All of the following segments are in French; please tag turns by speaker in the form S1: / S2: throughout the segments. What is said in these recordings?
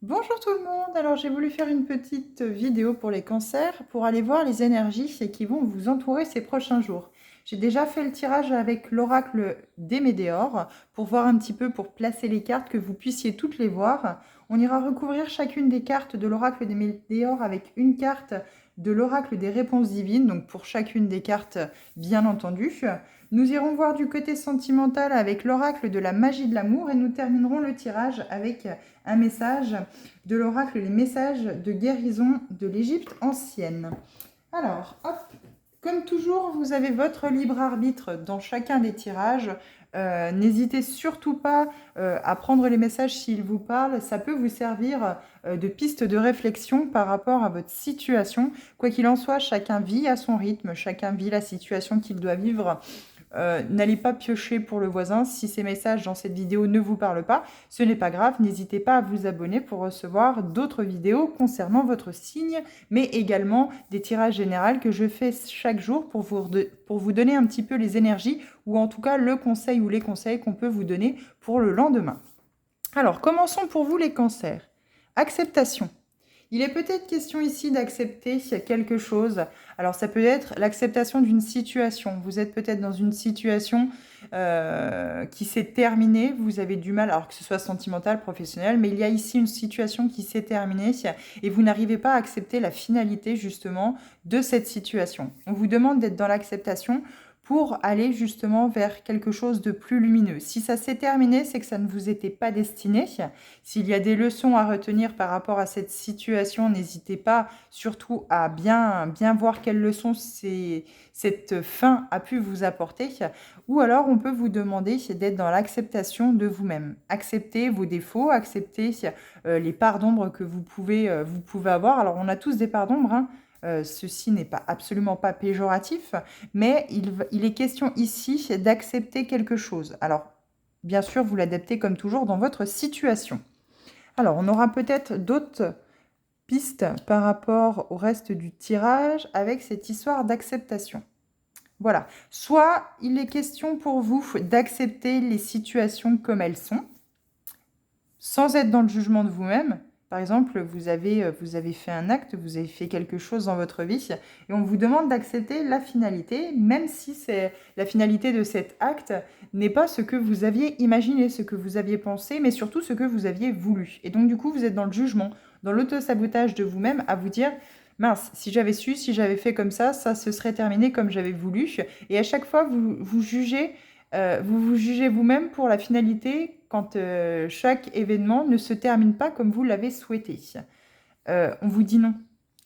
S1: Bonjour tout le monde, alors j'ai voulu faire une petite vidéo pour les cancers pour aller voir les énergies qui vont vous entourer ces prochains jours. J'ai déjà fait le tirage avec l'oracle des Médéors pour voir un petit peu, pour placer les cartes, que vous puissiez toutes les voir. On ira recouvrir chacune des cartes de l'oracle des Médéors avec une carte de l'oracle des réponses divines, donc pour chacune des cartes bien entendu. Nous irons voir du côté sentimental avec l'oracle de la magie de l'amour et nous terminerons le tirage avec un message de l'oracle, les messages de guérison de l'Égypte ancienne. Alors, hop, comme toujours, vous avez votre libre arbitre dans chacun des tirages. N'hésitez surtout pas à prendre les messages s'ils vous parlent. Ça peut vous servir de piste de réflexion par rapport à votre situation. Quoi qu'il en soit, chacun vit à son rythme, chacun vit la situation qu'il doit vivre. N'allez pas piocher pour le voisin. Si ces messages dans cette vidéo ne vous parlent pas, ce n'est pas grave. N'hésitez pas à vous abonner pour recevoir d'autres vidéos concernant votre signe, mais également des tirages généraux que je fais chaque jour pour vous donner un petit peu les énergies, ou en tout cas le conseil ou les conseils qu'on peut vous donner pour le lendemain. Alors, commençons pour vous les cancers. Acceptation. Il est peut-être question ici d'accepter quelque chose. Alors ça peut être l'acceptation d'une situation. Vous êtes peut-être dans une situation qui s'est terminée. Vous avez du mal, alors que ce soit sentimental, professionnel, mais il y a ici une situation qui s'est terminée et vous n'arrivez pas à accepter la finalité justement de cette situation. On vous demande d'être dans l'acceptation pour aller justement vers quelque chose de plus lumineux. Si ça s'est terminé, c'est que ça ne vous était pas destiné. S'il y a des leçons à retenir par rapport à cette situation, n'hésitez pas surtout à bien voir quelles leçons cette fin a pu vous apporter. Ou alors, on peut vous demander d'être dans l'acceptation de vous-même. Accepter vos défauts, accepter les parts d'ombre que vous pouvez avoir. Alors, on a tous des parts d'ombre, hein. Ceci n'est pas absolument pas péjoratif, mais il est question ici d'accepter quelque chose. Alors, bien sûr, vous l'adaptez comme toujours dans votre situation. Alors, on aura peut-être d'autres pistes par rapport au reste du tirage avec cette histoire d'acceptation. Voilà. Soit il est question pour vous d'accepter les situations comme elles sont, sans être dans le jugement de vous-même. Par exemple, vous avez fait un acte, vous avez fait quelque chose dans votre vie, et on vous demande d'accepter la finalité, même si la finalité de cet acte n'est pas ce que vous aviez imaginé, ce que vous aviez pensé, mais surtout ce que vous aviez voulu. Et donc, du coup, vous êtes dans le jugement, dans l'auto-sabotage de vous-même, à vous dire, mince, si j'avais su, si j'avais fait comme ça se serait terminé comme j'avais voulu. Et à chaque fois, vous jugez vous-même pour la finalité quand chaque événement ne se termine pas comme vous l'avez souhaité. On vous dit non.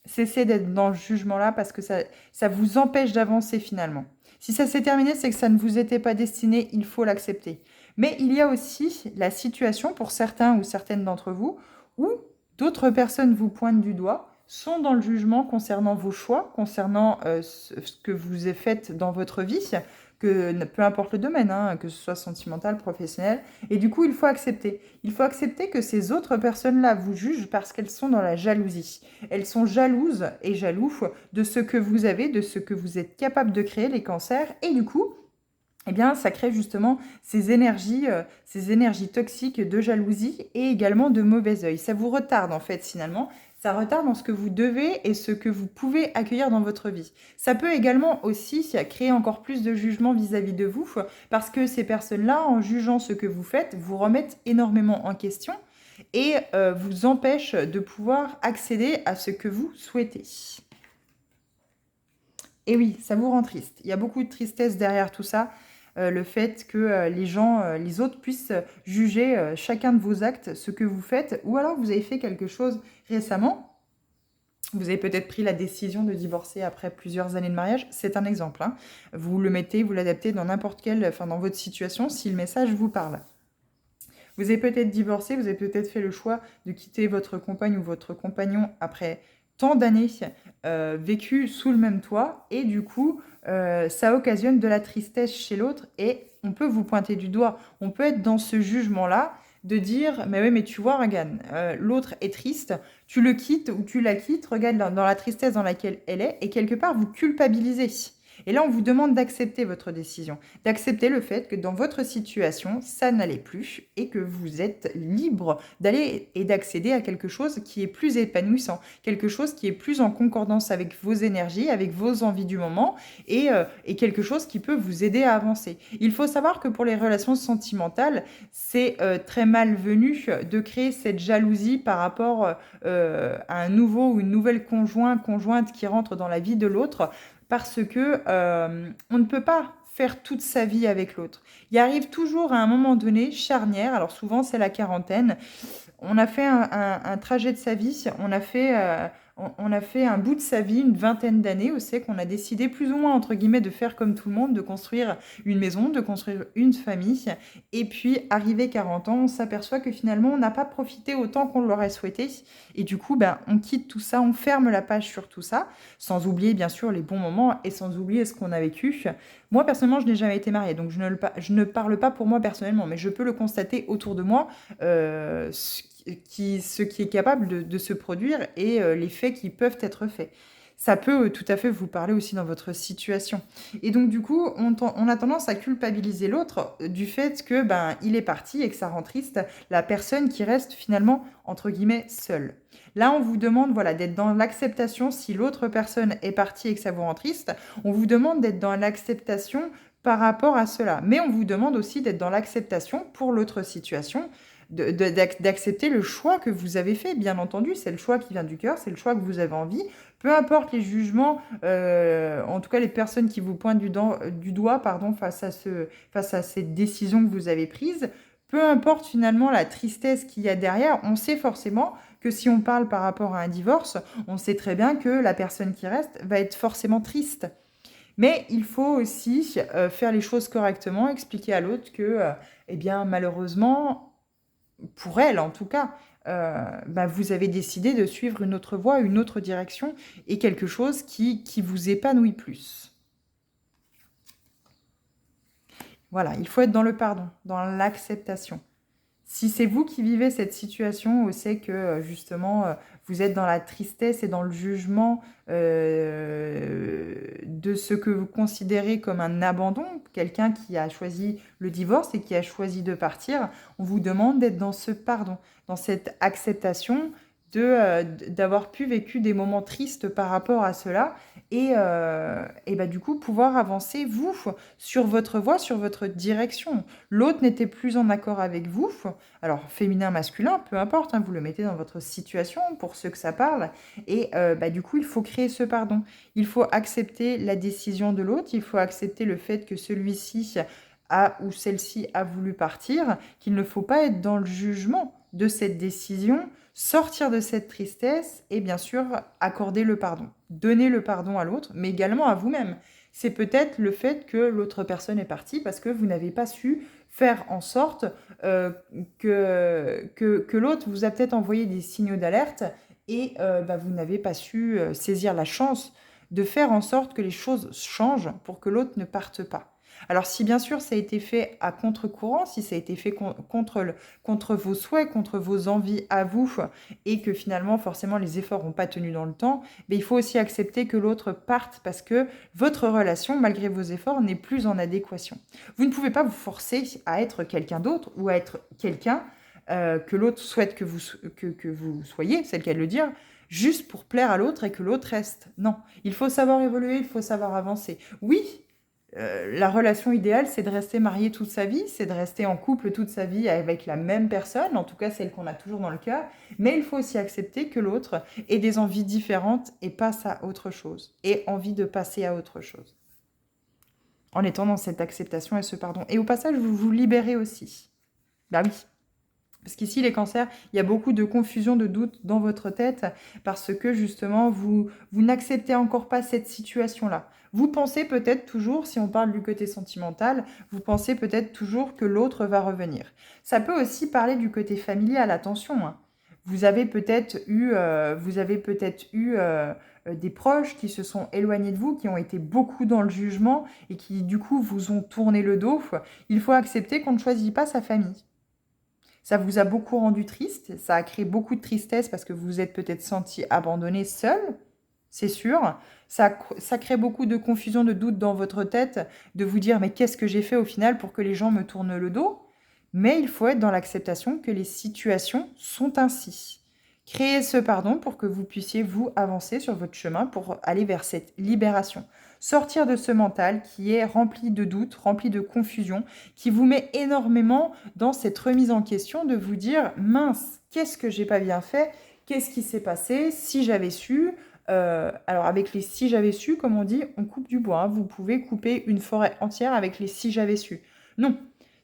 S1: Cessez d'être dans le jugement-là parce que ça vous empêche d'avancer finalement. Si ça s'est terminé, c'est que ça ne vous était pas destiné, il faut l'accepter. Mais il y a aussi la situation pour certains ou certaines d'entre vous où d'autres personnes vous pointent du doigt, sont dans le jugement concernant vos choix, concernant ce que vous avez fait dans votre vie, peu importe le domaine, hein, que ce soit sentimental, professionnel. Et du coup, il faut accepter. Il faut accepter que ces autres personnes-là vous jugent parce qu'elles sont dans la jalousie. Elles sont jalouses et jaloux de ce que vous avez, de ce que vous êtes capable de créer, les cancers. Et du coup, eh bien, ça crée justement ces énergies toxiques de jalousie et également de mauvais œil. Ça vous retarde en fait finalement. Ça retarde dans ce que vous devez et ce que vous pouvez accueillir dans votre vie. Ça peut également aussi créer encore plus de jugement vis-à-vis de vous parce que ces personnes-là, en jugeant ce que vous faites, vous remettent énormément en question et vous empêchent de pouvoir accéder à ce que vous souhaitez. Et oui, ça vous rend triste. Il y a beaucoup de tristesse derrière tout ça. Le fait que les autres puissent juger chacun de vos actes, ce que vous faites, ou alors vous avez fait quelque chose récemment. Vous avez peut-être pris la décision de divorcer après plusieurs années de mariage. C'est un exemple, hein. Vous le mettez, vous l'adaptez dans dans votre situation, si le message vous parle. Vous avez peut-être divorcé, vous avez peut-être fait le choix de quitter votre compagne ou votre compagnon après tant d'années vécues sous le même toit, et du coup, ça occasionne de la tristesse chez l'autre, et on peut vous pointer du doigt. On peut être dans ce jugement-là, de dire, mais oui, mais tu vois, regarde, l'autre est triste, tu le quittes ou tu la quittes, regarde dans la tristesse dans laquelle elle est, et quelque part, vous culpabilisez. Et là, on vous demande d'accepter votre décision, d'accepter le fait que dans votre situation, ça n'allait plus et que vous êtes libre d'aller et d'accéder à quelque chose qui est plus épanouissant, quelque chose qui est plus en concordance avec vos énergies, avec vos envies du moment et quelque chose qui peut vous aider à avancer. Il faut savoir que pour les relations sentimentales, c'est très malvenu de créer cette jalousie par rapport à un nouveau ou une nouvelle conjointe qui rentre dans la vie de l'autre parce que on ne peut pas faire toute sa vie avec l'autre. Il arrive toujours à un moment donné, charnière, alors souvent c'est la quarantaine, on a fait un trajet de sa vie, on a fait un bout de sa vie, une vingtaine d'années, où c'est qu'on a décidé plus ou moins, entre guillemets, de faire comme tout le monde, de construire une maison, de construire une famille. Et puis, arrivé 40 ans, on s'aperçoit que finalement, on n'a pas profité autant qu'on l'aurait souhaité. Et du coup, ben, on quitte tout ça, on ferme la page sur tout ça, sans oublier, bien sûr, les bons moments et sans oublier ce qu'on a vécu. Moi, personnellement, je n'ai jamais été mariée, donc je ne parle pas pour moi personnellement, mais je peux le constater autour de moi, ce qui est capable de se produire et les faits qui peuvent être faits. Ça peut tout à fait vous parler aussi dans votre situation. Et donc, du coup, on a tendance à culpabiliser l'autre du fait que ben, il est parti et que ça rend triste la personne qui reste finalement, entre guillemets, seule. Là, on vous demande voilà, d'être dans l'acceptation si l'autre personne est partie et que ça vous rend triste. On vous demande d'être dans l'acceptation par rapport à cela. Mais on vous demande aussi d'être dans l'acceptation pour l'autre situation, d'accepter le choix que vous avez fait, bien entendu. C'est le choix qui vient du cœur, c'est le choix que vous avez envie. Peu importe les jugements, en tout cas les personnes qui vous pointent du doigt pardon, face à cette décision que vous avez prise, peu importe finalement la tristesse qu'il y a derrière, on sait forcément que si on parle par rapport à un divorce, on sait très bien que la personne qui reste va être forcément triste. Mais il faut aussi faire les choses correctement, expliquer à l'autre que, eh bien, malheureusement, pour elle en tout cas, bah, vous avez décidé de suivre une autre voie, une autre direction et quelque chose qui vous épanouit plus. Voilà, il faut être dans le pardon, dans l'acceptation. Si c'est vous qui vivez cette situation, c'est que justement vous êtes dans la tristesse et dans le jugement de ce que vous considérez comme un abandon, quelqu'un qui a choisi le divorce et qui a choisi de partir, on vous demande d'être dans ce pardon, dans cette acceptation d'avoir pu vécu des moments tristes par rapport à cela et bah, du coup pouvoir avancer vous sur votre voie, sur votre direction. L'autre n'était plus en accord avec vous, alors féminin, masculin, peu importe, hein, vous le mettez dans votre situation pour ceux que ça parle et bah, du coup il faut créer ce pardon. Il faut accepter la décision de l'autre, il faut accepter le fait que celui-ci a ou celle-ci a voulu partir, qu'il ne faut pas être dans le jugement de cette décision, sortir de cette tristesse et bien sûr accorder le pardon. Donner le pardon à l'autre, mais également à vous-même. C'est peut-être le fait que l'autre personne est partie parce que vous n'avez pas su faire en sorte que l'autre vous a peut-être envoyé des signaux d'alerte et bah, vous n'avez pas su saisir la chance de faire en sorte que les choses changent pour que l'autre ne parte pas. Alors si bien sûr ça a été fait à contre-courant, si ça a été fait contre vos souhaits, contre vos envies à vous, et que finalement forcément les efforts n'ont pas tenu dans le temps, mais il faut aussi accepter que l'autre parte parce que votre relation, malgré vos efforts, n'est plus en adéquation. Vous ne pouvez pas vous forcer à être quelqu'un d'autre ou à être quelqu'un que l'autre souhaite que vous soyez, c'est le cas de le dire, juste pour plaire à l'autre et que l'autre reste. Non, il faut savoir évoluer, il faut savoir avancer. Oui, la relation idéale, c'est de rester marié toute sa vie, c'est de rester en couple toute sa vie avec la même personne, en tout cas celle qu'on a toujours dans le cœur, mais il faut aussi accepter que l'autre ait des envies différentes et passe à autre chose, et envie de passer à autre chose. En étant dans cette acceptation et ce pardon. Et au passage, vous vous libérez aussi. Bah oui. Parce qu'ici, les cancers, il y a beaucoup de confusion, de doute dans votre tête parce que justement, vous n'acceptez encore pas cette situation-là. Vous pensez peut-être toujours, si on parle du côté sentimental, vous pensez peut-être toujours que l'autre va revenir. Ça peut aussi parler du côté familial, attention, hein. Vous avez peut-être eu, des proches qui se sont éloignés de vous, qui ont été beaucoup dans le jugement et qui du coup vous ont tourné le dos. Il faut accepter qu'on ne choisit pas sa famille. Ça vous a beaucoup rendu triste, ça a créé beaucoup de tristesse parce que vous vous êtes peut-être senti abandonné seul. c'est sûr. Ça crée beaucoup de confusion, de doute dans votre tête, de vous dire mais qu'est-ce que j'ai fait au final pour que les gens me tournent le dos? Mais il faut être dans l'acceptation que les situations sont ainsi. Créez ce pardon pour que vous puissiez vous avancer sur votre chemin pour aller vers cette libération. Sortir de ce mental qui est rempli de doutes, rempli de confusion, qui vous met énormément dans cette remise en question de vous dire mince, qu'est-ce que j'ai pas bien fait? Qu'est-ce qui s'est passé? Si j'avais su, alors avec les si j'avais su, comme on dit, on coupe du bois, hein. Vous pouvez couper une forêt entière avec les si j'avais su. Non,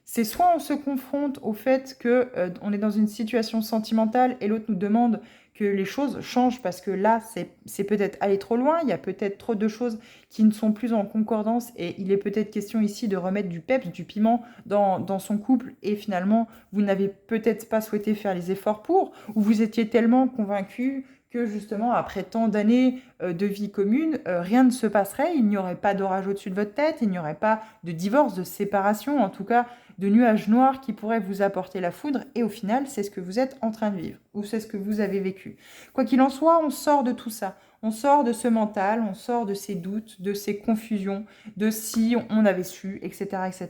S1: c'est soit on se confronte au fait que on est dans une situation sentimentale et l'autre nous demande que les choses changent parce que là, c'est peut-être aller trop loin, il y a peut-être trop de choses qui ne sont plus en concordance et il est peut-être question ici de remettre du peps, du piment dans son couple et finalement, vous n'avez peut-être pas souhaité faire les efforts pour, ou vous étiez tellement convaincu que justement, après tant d'années de vie commune, rien ne se passerait, il n'y aurait pas d'orage au-dessus de votre tête, il n'y aurait pas de divorce, de séparation, en tout cas de nuages noirs qui pourraient vous apporter la foudre, et au final, c'est ce que vous êtes en train de vivre, ou c'est ce que vous avez vécu. Quoi qu'il en soit, on sort de tout ça, on sort de ce mental, on sort de ces doutes, de ces confusions, de si on avait su, etc., etc.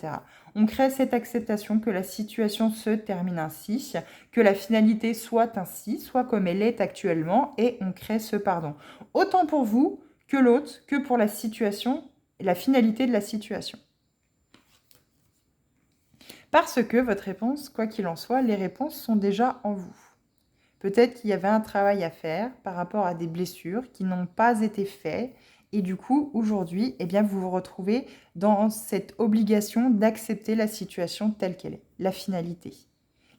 S1: On crée cette acceptation que la situation se termine ainsi, que la finalité soit ainsi, soit comme elle est actuellement, et on crée ce pardon. Autant pour vous que l'autre, que pour la situation, la finalité de la situation. Parce que votre réponse, quoi qu'il en soit, les réponses sont déjà en vous. Peut-être qu'il y avait un travail à faire par rapport à des blessures qui n'ont pas été faites. Et du coup, aujourd'hui, eh bien, vous vous retrouvez dans cette obligation d'accepter la situation telle qu'elle est, la finalité.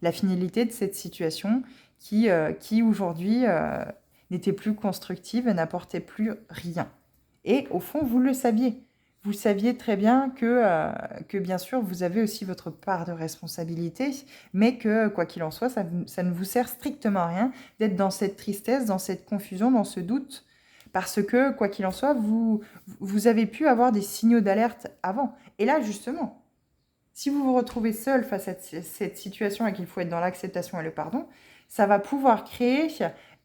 S1: La finalité de cette situation qui aujourd'hui, n'était plus constructive et n'apportait plus rien. Et au fond, vous le saviez. Vous saviez très bien que bien sûr, vous avez aussi votre part de responsabilité, mais que, quoi qu'il en soit, ça ne vous sert strictement à rien d'être dans cette tristesse, dans cette confusion, dans ce doute, parce que, quoi qu'il en soit, vous avez pu avoir des signaux d'alerte avant. Et là, justement, si vous vous retrouvez seul face à cette situation et qu'il faut être dans l'acceptation et le pardon, ça va pouvoir créer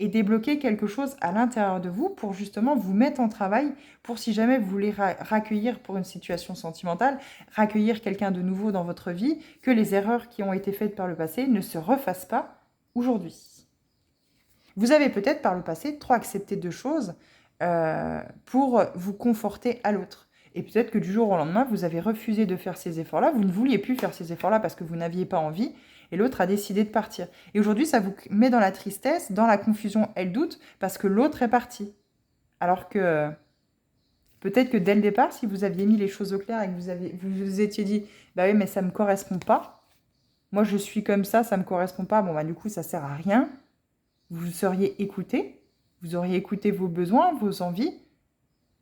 S1: et débloquer quelque chose à l'intérieur de vous pour justement vous mettre en travail pour si jamais vous voulez raccueillir pour une situation sentimentale, raccueillir quelqu'un de nouveau dans votre vie, que les erreurs qui ont été faites par le passé ne se refassent pas aujourd'hui. Vous avez peut-être par le passé trop accepté de choses pour vous conforter à l'autre. Et peut-être que du jour au lendemain, vous avez refusé de faire ces efforts-là, vous ne vouliez plus faire ces efforts-là parce que vous n'aviez pas envie, et l'autre a décidé de partir. Et aujourd'hui, ça vous met dans la tristesse, dans la confusion et le doute, parce que l'autre est parti. Alors que peut-être que dès le départ, si vous aviez mis les choses au clair et que vous vous étiez dit « Bah oui, mais ça ne me correspond pas, moi je suis comme ça ne me correspond pas, bon bah du coup ça sert à rien », vous seriez écouté, vous auriez écouté vos besoins, vos envies,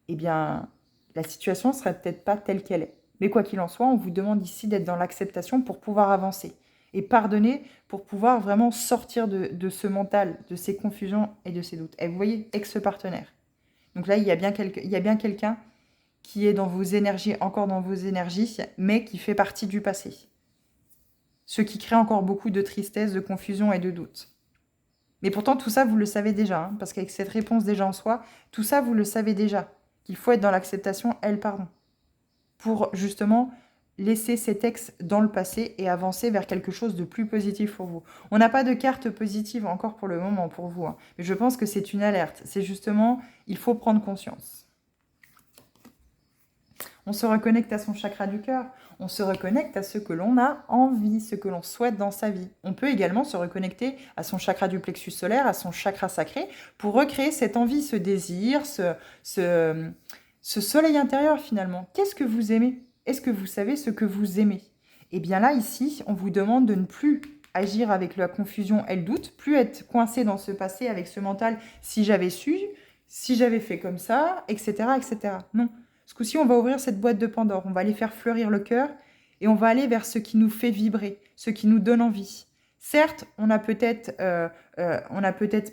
S1: eh bien, la situation ne serait peut-être pas telle qu'elle est. Mais quoi qu'il en soit, on vous demande ici d'être dans l'acceptation pour pouvoir avancer et pardonner pour pouvoir vraiment sortir de ce mental, de ces confusions et de ces doutes. Et vous voyez, ex-partenaire. Donc là, il y a bien quelqu'un qui est dans vos énergies, encore dans vos énergies, mais qui fait partie du passé. Ce qui crée encore beaucoup de tristesse, de confusion et de doute. Mais pourtant, tout ça, vous le savez déjà, hein, parce qu'avec cette réponse déjà en soi, tout ça, vous le savez déjà, qu'il faut être dans l'acceptation et le pardon, pour justement laisser cet ex dans le passé et avancer vers quelque chose de plus positif pour vous. On n'a pas de carte positive encore pour le moment pour vous, hein, mais je pense que c'est une alerte. C'est justement, il faut prendre conscience. On se reconnecte à son chakra du cœur, on se reconnecte à ce que l'on a envie, ce que l'on souhaite dans sa vie. On peut également se reconnecter à son chakra du plexus solaire, à son chakra sacré, pour recréer cette envie, ce désir, ce soleil intérieur finalement. Qu'est-ce que vous aimez? Est-ce que vous savez ce que vous aimez? Et bien là, ici, on vous demande de ne plus agir avec la confusion et le doute, plus être coincé dans ce passé avec ce mental « si j'avais su »,« si j'avais fait comme ça », etc. etc. Non. Ce coup-ci, on va ouvrir cette boîte de Pandore, on va aller faire fleurir le cœur et on va aller vers ce qui nous fait vibrer, ce qui nous donne envie. Certes, on n'a peut-être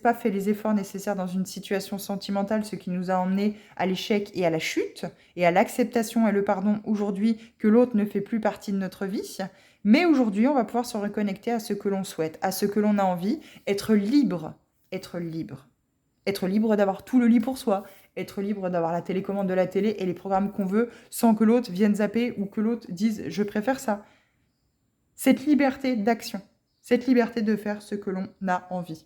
S1: pas fait les efforts nécessaires dans une situation sentimentale, ce qui nous a emmené à l'échec et à la chute, et à l'acceptation et le pardon aujourd'hui que l'autre ne fait plus partie de notre vie. Mais aujourd'hui, on va pouvoir se reconnecter à ce que l'on souhaite, à ce que l'on a envie, être libre, être libre. Être libre d'avoir tout le lit pour soi, être libre d'avoir la télécommande de la télé et les programmes qu'on veut sans que l'autre vienne zapper ou que l'autre dise « je préfère ça ». Cette liberté d'action, cette liberté de faire ce que l'on a envie.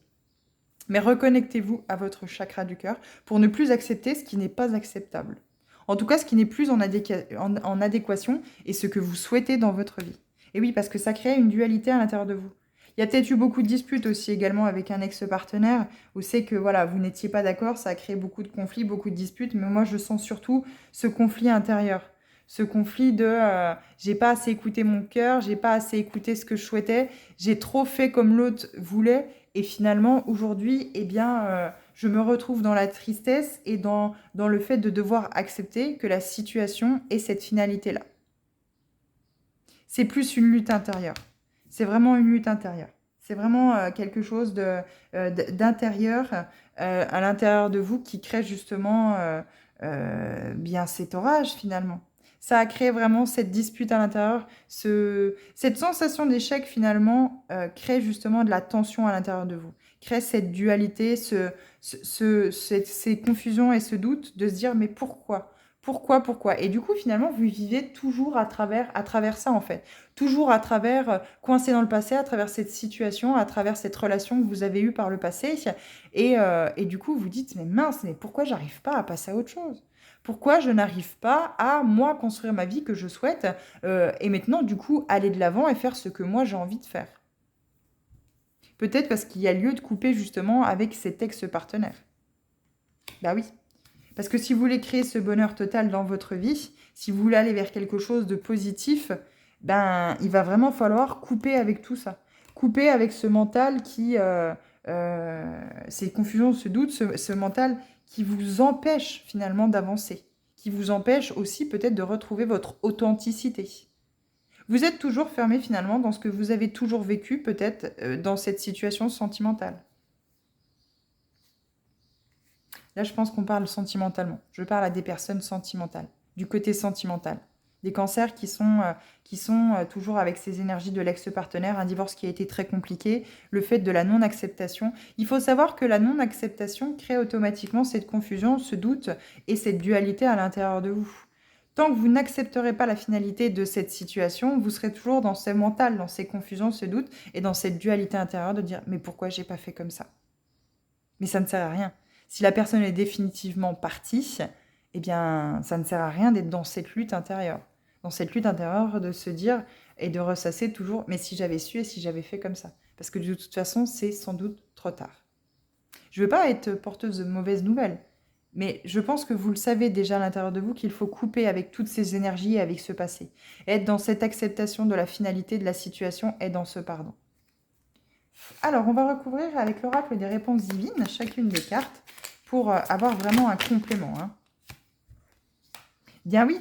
S1: Mais reconnectez-vous à votre chakra du cœur pour ne plus accepter ce qui n'est pas acceptable. En tout cas, ce qui n'est plus en adéquation et ce que vous souhaitez dans votre vie. Et oui, parce que ça crée une dualité à l'intérieur de vous. Il y a peut-être eu beaucoup de disputes aussi également avec un ex-partenaire où c'est que voilà, vous n'étiez pas d'accord, ça a créé beaucoup de conflits, beaucoup de disputes, mais moi je sens surtout ce conflit intérieur. Ce conflit de j'ai pas assez écouté mon cœur, j'ai pas assez écouté ce que je souhaitais, j'ai trop fait comme l'autre voulait, et finalement aujourd'hui, eh bien, je me retrouve dans la tristesse et dans le fait de devoir accepter que la situation ait cette finalité-là. C'est plus une lutte intérieure. C'est vraiment une lutte intérieure. C'est vraiment quelque chose d'intérieur à l'intérieur de vous qui crée justement bien cet orage finalement. Ça a créé vraiment cette dispute à l'intérieur. Cette sensation d'échec finalement crée justement de la tension à l'intérieur de vous. Crée cette dualité, ces confusions et ce doute de se dire mais pourquoi ? Pourquoi? Et du coup, finalement, vous vivez toujours à travers ça, en fait. Toujours à travers, coincé dans le passé, à travers cette situation, à travers cette relation que vous avez eue par le passé. Et du coup, vous dites, mais mince, mais pourquoi j'arrive pas à passer à autre chose? Pourquoi je n'arrive pas à, moi, construire ma vie que je souhaite et maintenant, du coup, aller de l'avant et faire ce que moi, j'ai envie de faire? Peut-être parce qu'il y a lieu de couper, justement, avec cet ex-partenaire. Bah oui. Parce que si vous voulez créer ce bonheur total dans votre vie, si vous voulez aller vers quelque chose de positif, ben, il va vraiment falloir couper avec tout ça. Couper avec ce mental qui, ces confusions, ce doute, ce mental qui vous empêche finalement d'avancer, qui vous empêche aussi peut-être de retrouver votre authenticité. Vous êtes toujours fermé finalement dans ce que vous avez toujours vécu peut-être dans cette situation sentimentale. Là, je pense qu'on parle sentimentalement. Je parle à des personnes sentimentales, du côté sentimental. Des cancers qui sont toujours avec ces énergies de l'ex-partenaire, un divorce qui a été très compliqué, le fait de la non-acceptation. Il faut savoir que la non-acceptation crée automatiquement cette confusion, ce doute et cette dualité à l'intérieur de vous. Tant que vous n'accepterez pas la finalité de cette situation, vous serez toujours dans ce mental, dans ces confusions, ce doute et dans cette dualité intérieure de dire « mais pourquoi j'ai pas fait comme ça ?» Mais ça ne sert à rien. Si la personne est définitivement partie, eh bien, ça ne sert à rien d'être dans cette lutte intérieure. Dans cette lutte intérieure de se dire et de ressasser toujours « mais si j'avais su et si j'avais fait comme ça ?» Parce que de toute façon, c'est sans doute trop tard. Je ne veux pas être porteuse de mauvaises nouvelles, mais je pense que vous le savez déjà à l'intérieur de vous qu'il faut couper avec toutes ces énergies et avec ce passé. Être dans cette acceptation de la finalité de la situation et dans ce pardon. Alors, on va recouvrir avec l'oracle des réponses divines, chacune des cartes, pour avoir vraiment un complément. Bien oui,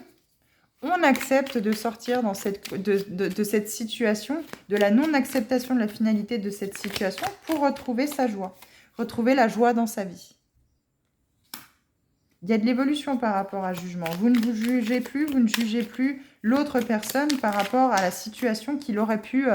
S1: on accepte de sortir de cette situation, de la non-acceptation de la finalité de cette situation pour retrouver sa joie, retrouver la joie dans sa vie. Il y a de l'évolution par rapport à jugement. Vous ne vous jugez plus, vous ne jugez plus l'autre personne par rapport à la situation qu'il aurait pu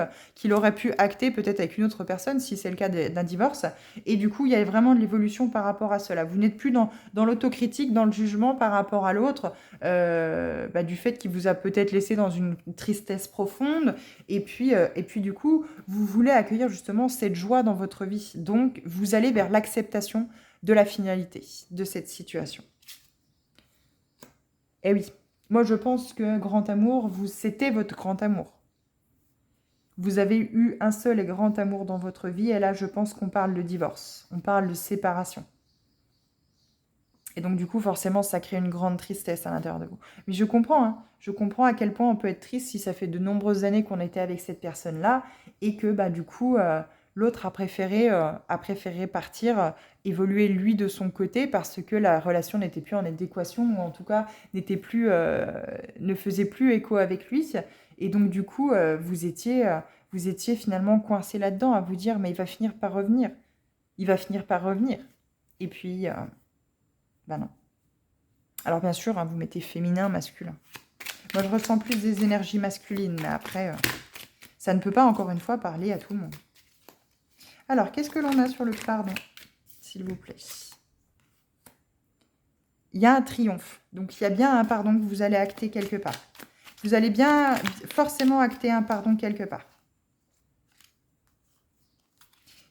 S1: acter peut-être avec une autre personne, si c'est le cas d'un divorce. Et du coup, il y a vraiment de l'évolution par rapport à cela. Vous n'êtes plus dans l'autocritique, dans le jugement par rapport à l'autre, du fait qu'il vous a peut-être laissé dans une tristesse profonde. Et puis du coup, vous voulez accueillir justement cette joie dans votre vie. Donc, vous allez vers l'acceptation de la finalité de cette situation. Eh oui, moi je pense que grand amour, c'était votre grand amour. Vous avez eu un seul et grand amour dans votre vie, et là je pense qu'on parle de divorce, on parle de séparation. Et donc du coup, forcément, ça crée une grande tristesse à l'intérieur de vous. Mais je comprends, je comprends à quel point on peut être triste si ça fait de nombreuses années qu'on était avec cette personne-là, et que du coup, l'autre a préféré partir, évoluer lui de son côté, parce que la relation n'était plus en adéquation, ou en tout cas ne faisait plus écho avec lui. Et donc du coup, vous étiez finalement coincé là-dedans, à vous dire, mais il va finir par revenir. Il va finir par revenir. Et puis... non. Alors bien sûr, vous mettez féminin, masculin. Moi, je ressens plus des énergies masculines, mais après, ça ne peut pas, encore une fois, parler à tout le monde. Alors, qu'est-ce que l'on a sur le pardon, s'il vous plaît? il y a un triomphe. Donc, il y a bien un pardon que vous allez acter quelque part. Vous allez bien forcément acter un pardon quelque part.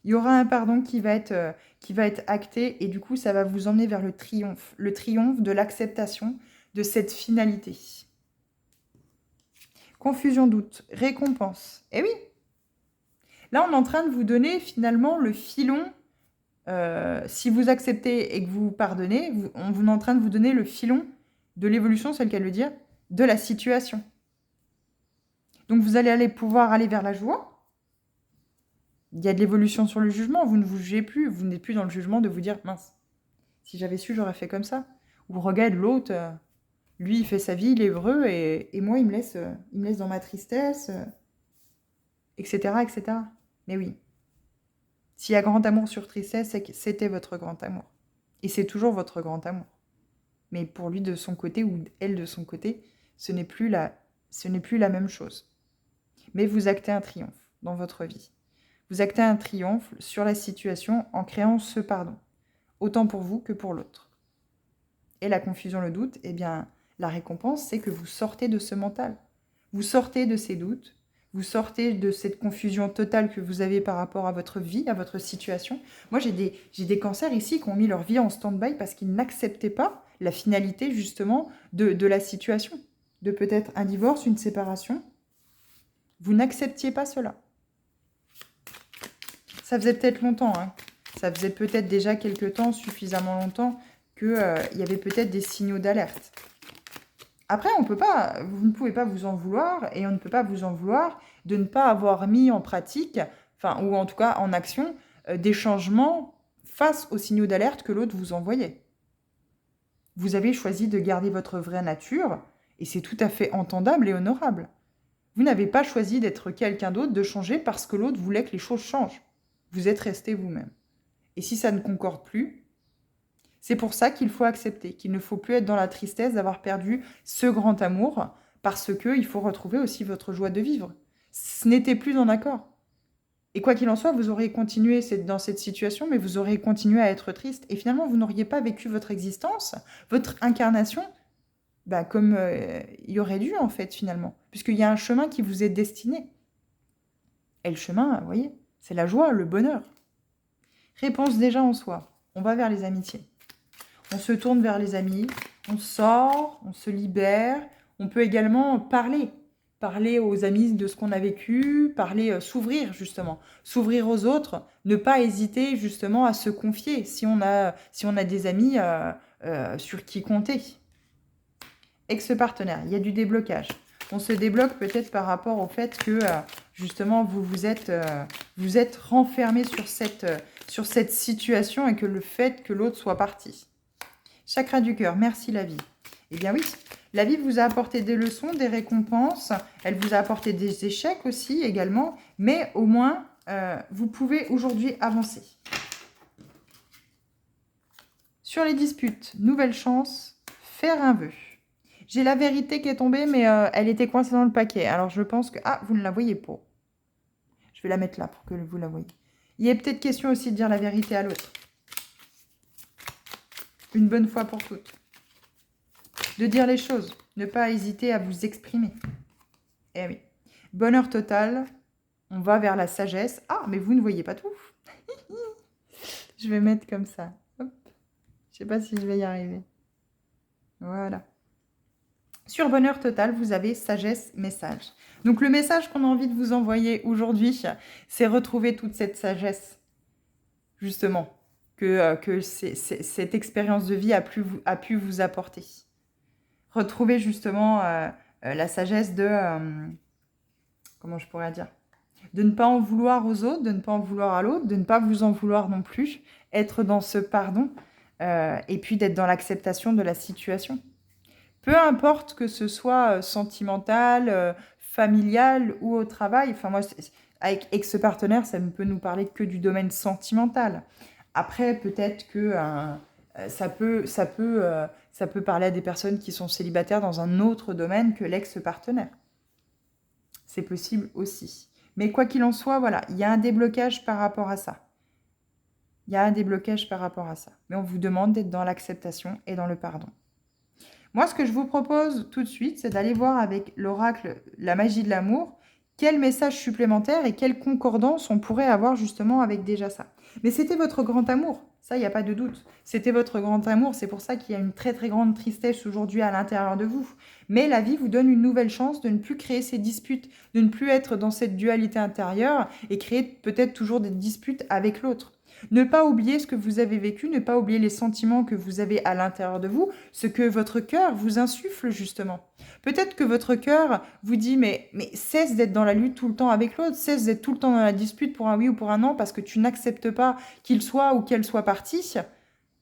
S1: Il y aura un pardon qui va être acté et du coup, ça va vous emmener vers le triomphe de l'acceptation de cette finalité. Confusion, doute, récompense. Eh oui, là, on est en train de vous donner finalement le filon. Si vous acceptez et que vous pardonnez, on est en train de vous donner le filon de l'évolution, c'est le cas de le dire, de la situation. Donc, vous allez pouvoir aller vers la joie. Il y a de l'évolution sur le jugement. Vous ne vous jugez plus. Vous n'êtes plus dans le jugement de vous dire, mince, si j'avais su, j'aurais fait comme ça. Ou regarde l'autre, lui, il fait sa vie, il est heureux, et moi, il me laisse dans ma tristesse, etc., etc. Mais oui. S'il y a grand amour sur tristesse, c'est que c'était votre grand amour. Et c'est toujours votre grand amour. Mais pour lui de son côté, ou elle de son côté, ce n'est plus la même chose. Mais vous actez un triomphe dans votre vie. Vous actez un triomphe sur la situation en créant ce pardon, autant pour vous que pour l'autre. Et la confusion, le doute, eh bien, la récompense, c'est que vous sortez de ce mental. Vous sortez de ces doutes, vous sortez de cette confusion totale que vous avez par rapport à votre vie, à votre situation. Moi, j'ai des cancers ici qui ont mis leur vie en stand-by parce qu'ils n'acceptaient pas la finalité, justement, de la situation. De peut-être un divorce, une séparation. Vous n'acceptiez pas cela. Ça faisait peut-être longtemps, hein. Ça faisait peut-être déjà quelques temps, suffisamment longtemps, qu'il y avait peut-être des signaux d'alerte. Après, vous ne pouvez pas vous en vouloir, et on ne peut pas vous en vouloir de ne pas avoir mis en pratique, enfin, ou en tout cas en action, des changements face aux signaux d'alerte que l'autre vous envoyait. Vous avez choisi de garder votre vraie nature, et c'est tout à fait entendable et honorable. Vous n'avez pas choisi d'être quelqu'un d'autre, de changer parce que l'autre voulait que les choses changent. Vous êtes resté vous-même. Et si ça ne concorde plus, c'est pour ça qu'il faut accepter, qu'il ne faut plus être dans la tristesse d'avoir perdu ce grand amour, parce qu'il faut retrouver aussi votre joie de vivre. Ce n'était plus en accord. Et quoi qu'il en soit, vous aurez continué dans cette situation, mais vous aurez continué à être triste. Et finalement, vous n'auriez pas vécu votre existence, votre incarnation, comme il y aurait dû, en fait, finalement. Puisqu'il y a un chemin qui vous est destiné. Et le chemin, vous voyez, c'est la joie, le bonheur. Réponse déjà en soi. On va vers les amitiés. On se tourne vers les amis, on sort, on se libère. On peut également parler aux amis de ce qu'on a vécu, s'ouvrir justement, s'ouvrir aux autres, ne pas hésiter justement à se confier si on a des amis sur qui compter. Ex-partenaire, il y a du déblocage. On se débloque peut-être par rapport au fait que justement vous êtes renfermé sur cette situation et que le fait que l'autre soit parti. Chakra du cœur, merci la vie. Eh bien oui, la vie vous a apporté des leçons, des récompenses, elle vous a apporté des échecs aussi également, mais au moins, vous pouvez aujourd'hui avancer. Sur les disputes, nouvelle chance, faire un vœu. J'ai la vérité qui est tombée, mais elle était coincée dans le paquet. Alors je pense que... Ah, vous ne la voyez pas. Je vais la mettre là pour que vous la voyez. Il est peut-être question aussi de dire la vérité à l'autre. Une bonne fois pour toutes. De dire les choses. Ne pas hésiter à vous exprimer. Eh oui. Bonheur total. On va vers la sagesse. Ah, mais vous ne voyez pas tout. Je vais mettre comme ça. Hop. Je ne sais pas si je vais y arriver. Voilà. Sur bonheur total, vous avez sagesse, message. Donc le message qu'on a envie de vous envoyer aujourd'hui, c'est retrouver toute cette sagesse, justement, que cette expérience de vie a pu vous apporter. Retrouver justement la sagesse de... comment je pourrais dire ? De ne pas en vouloir aux autres, de ne pas en vouloir à l'autre, de ne pas vous en vouloir non plus, être dans ce pardon, et puis d'être dans l'acceptation de la situation. Peu importe que ce soit sentimental, familial ou au travail. Enfin, moi, avec ex-partenaire, ça ne peut nous parler que du domaine sentimental. Après, peut-être que ça peut parler à des personnes qui sont célibataires dans un autre domaine que l'ex-partenaire. C'est possible aussi. Mais quoi qu'il en soit, voilà, il y a un déblocage par rapport à ça. Il y a un déblocage par rapport à ça. Mais on vous demande d'être dans l'acceptation et dans le pardon. Moi, ce que je vous propose tout de suite, c'est d'aller voir avec l'oracle, la magie de l'amour, quel message supplémentaire et quelle concordance on pourrait avoir justement avec déjà ça. Mais c'était votre grand amour, ça, il n'y a pas de doute. C'était votre grand amour, c'est pour ça qu'il y a une très très grande tristesse aujourd'hui à l'intérieur de vous. Mais la vie vous donne une nouvelle chance de ne plus créer ces disputes, de ne plus être dans cette dualité intérieure et créer peut-être toujours des disputes avec l'autre. Ne pas oublier ce que vous avez vécu, ne pas oublier les sentiments que vous avez à l'intérieur de vous, ce que votre cœur vous insuffle justement. Peut-être que votre cœur vous dit mais cesse d'être dans la lutte tout le temps avec l'autre, cesse d'être tout le temps dans la dispute pour un oui ou pour un non parce que tu n'acceptes pas qu'il soit ou qu'elle soit partie.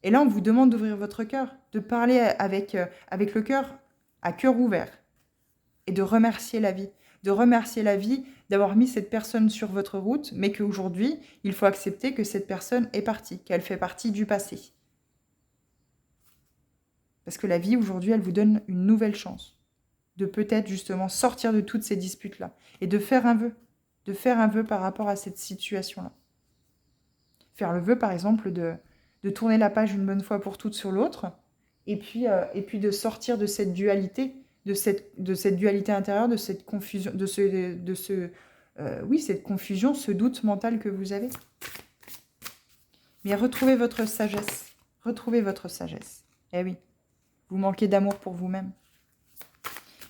S1: Et là, on vous demande d'ouvrir votre cœur, de parler avec le cœur à cœur ouvert et de remercier la vie. De remercier la vie d'avoir mis cette personne sur votre route, mais qu'aujourd'hui, il faut accepter que cette personne est partie, qu'elle fait partie du passé. Parce que la vie, aujourd'hui, elle vous donne une nouvelle chance de peut-être justement sortir de toutes ces disputes-là et de faire un vœu par rapport à cette situation-là. Faire le vœu, par exemple, de tourner la page une bonne fois pour toutes sur l'autre et puis de sortir de cette dualité, de cette dualité intérieure, de cette confusion, cette confusion, ce doute mental que vous avez. Mais retrouvez votre sagesse. Retrouvez votre sagesse. Eh oui, vous manquez d'amour pour vous-même.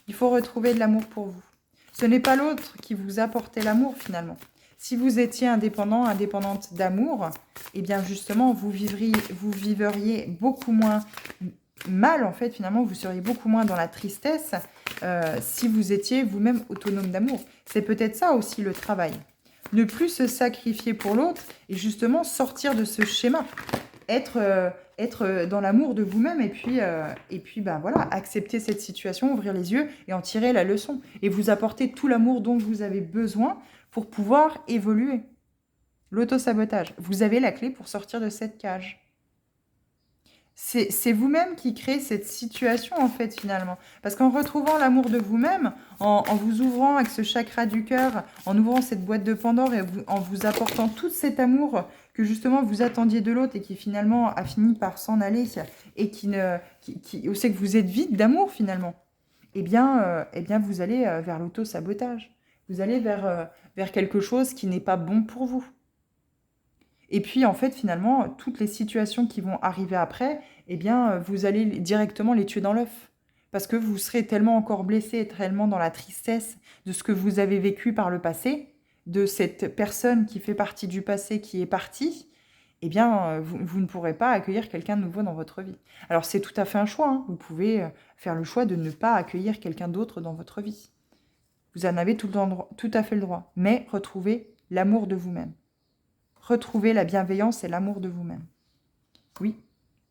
S1: Il faut retrouver de l'amour pour vous. Ce n'est pas l'autre qui vous apportait l'amour finalement. Si vous étiez indépendant, indépendante d'amour, eh bien justement, vous vivriez beaucoup moins mal, en fait, finalement, vous seriez beaucoup moins dans la tristesse si vous étiez vous-même autonome d'amour. C'est peut-être ça aussi le travail. Ne plus se sacrifier pour l'autre et justement sortir de ce schéma. Être dans l'amour de vous-même et puis voilà, accepter cette situation, ouvrir les yeux et en tirer la leçon. Et vous apporter tout l'amour dont vous avez besoin pour pouvoir évoluer. L'auto-sabotage. Vous avez la clé pour sortir de cette cage. C'est vous-même qui créez cette situation, en fait, finalement. Parce qu'en retrouvant l'amour de vous-même, en vous ouvrant avec ce chakra du cœur, en ouvrant cette boîte de Pandore et en vous apportant tout cet amour que, justement, vous attendiez de l'autre et qui, finalement, a fini par s'en aller et qui sait que vous êtes vide d'amour, finalement, eh bien, vous allez vers l'auto-sabotage. Vous allez vers quelque chose qui n'est pas bon pour vous. Et puis, en fait, finalement, toutes les situations qui vont arriver après, eh bien, vous allez directement les tuer dans l'œuf. Parce que vous serez tellement encore blessé, tellement dans la tristesse de ce que vous avez vécu par le passé, de cette personne qui fait partie du passé qui est partie, eh bien, vous ne pourrez pas accueillir quelqu'un de nouveau dans votre vie. Alors, c'est tout à fait un choix. Hein. Vous pouvez faire le choix de ne pas accueillir quelqu'un d'autre dans votre vie. Vous en avez tout à fait le droit. Mais retrouvez l'amour de vous-même. Retrouvez la bienveillance et l'amour de vous-même. Oui,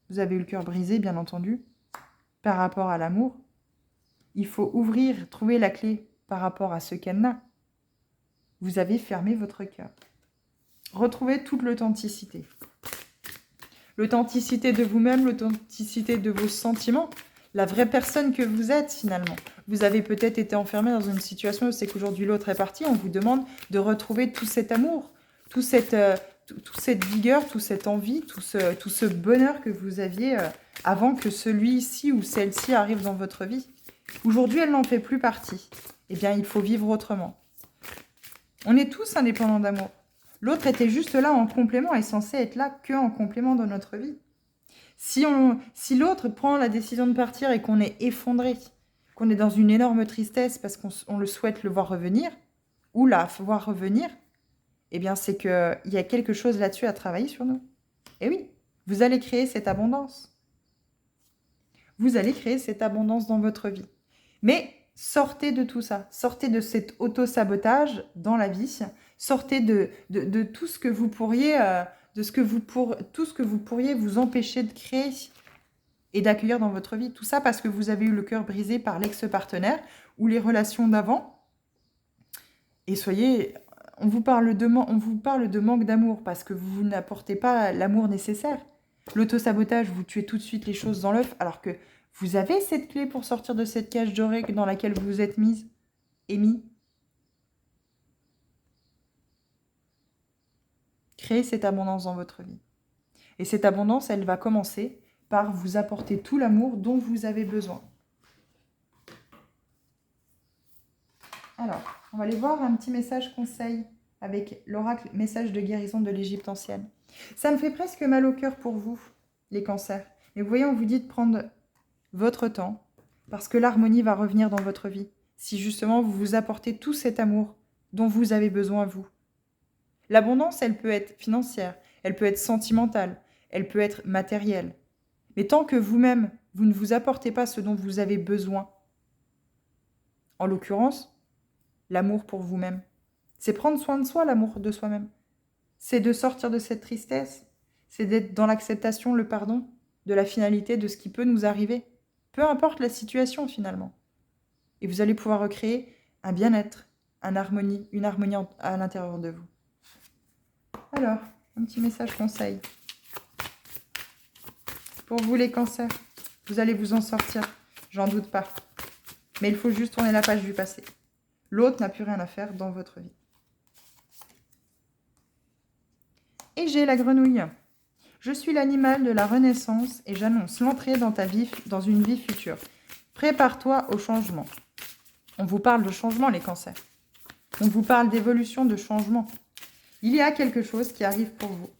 S1: vous avez eu le cœur brisé, bien entendu, par rapport à l'amour. Il faut ouvrir, trouver la clé par rapport à ce cadenas. Vous avez fermé votre cœur. Retrouvez toute l'authenticité. L'authenticité de vous-même, l'authenticité de vos sentiments, la vraie personne que vous êtes finalement. Vous avez peut-être été enfermé dans une situation où c'est qu'aujourd'hui l'autre est parti, on vous demande de retrouver tout cet amour, toute cette vigueur, toute cette envie, tout ce bonheur que vous aviez avant que celui-ci ou celle-ci arrive dans votre vie. Aujourd'hui, elle n'en fait plus partie. Eh bien, il faut vivre autrement. On est tous indépendants d'amour. L'autre était juste là en complément, est censé être là que en complément dans notre vie. Si l'autre prend la décision de partir et qu'on est effondré, qu'on est dans une énorme tristesse parce qu'on le souhaite le voir revenir, ou la voir revenir, eh bien, c'est qu'il y a quelque chose là-dessus à travailler sur nous. Et oui, vous allez créer cette abondance. Vous allez créer cette abondance dans votre vie. Mais sortez de tout ça. Sortez de cet auto-sabotage dans la vie. Sortez de tout ce que vous pourriez, tout ce que vous pourriez vous empêcher de créer et d'accueillir dans votre vie. Tout ça parce que vous avez eu le cœur brisé par l'ex-partenaire ou les relations d'avant. Et on vous parle de manque d'amour parce que vous n'apportez pas l'amour nécessaire. L'auto-sabotage, vous tuez tout de suite les choses dans l'œuf alors que vous avez cette clé pour sortir de cette cage dorée dans laquelle vous vous êtes mis. Créez cette abondance dans votre vie. Et cette abondance, elle va commencer par vous apporter tout l'amour dont vous avez besoin. Alors, on va aller voir un petit message conseil avec l'oracle message de guérison de l'Égypte ancienne. Ça me fait presque mal au cœur pour vous, les cancers. Mais vous voyez, on vous dit de prendre votre temps parce que l'harmonie va revenir dans votre vie. Si justement vous vous apportez tout cet amour dont vous avez besoin, vous. L'abondance, elle peut être financière, elle peut être sentimentale, elle peut être matérielle. Mais tant que vous-même, vous ne vous apportez pas ce dont vous avez besoin, en l'occurrence, l'amour pour vous-même, c'est prendre soin de soi, l'amour de soi-même. C'est de sortir de cette tristesse, c'est d'être dans l'acceptation, le pardon, de la finalité de ce qui peut nous arriver. Peu importe la situation finalement. Et vous allez pouvoir recréer un bien-être, une harmonie à l'intérieur de vous. Alors, un petit message conseil. Pour vous les cancers, vous allez vous en sortir, j'en doute pas. Mais il faut juste tourner la page du passé. L'autre n'a plus rien à faire dans votre vie. Et j'ai la grenouille. Je suis l'animal de la renaissance et j'annonce l'entrée dans ta vie, dans une vie future. Prépare-toi au changement. On vous parle de changement, les cancers. On vous parle d'évolution, de changement. Il y a quelque chose qui arrive pour vous.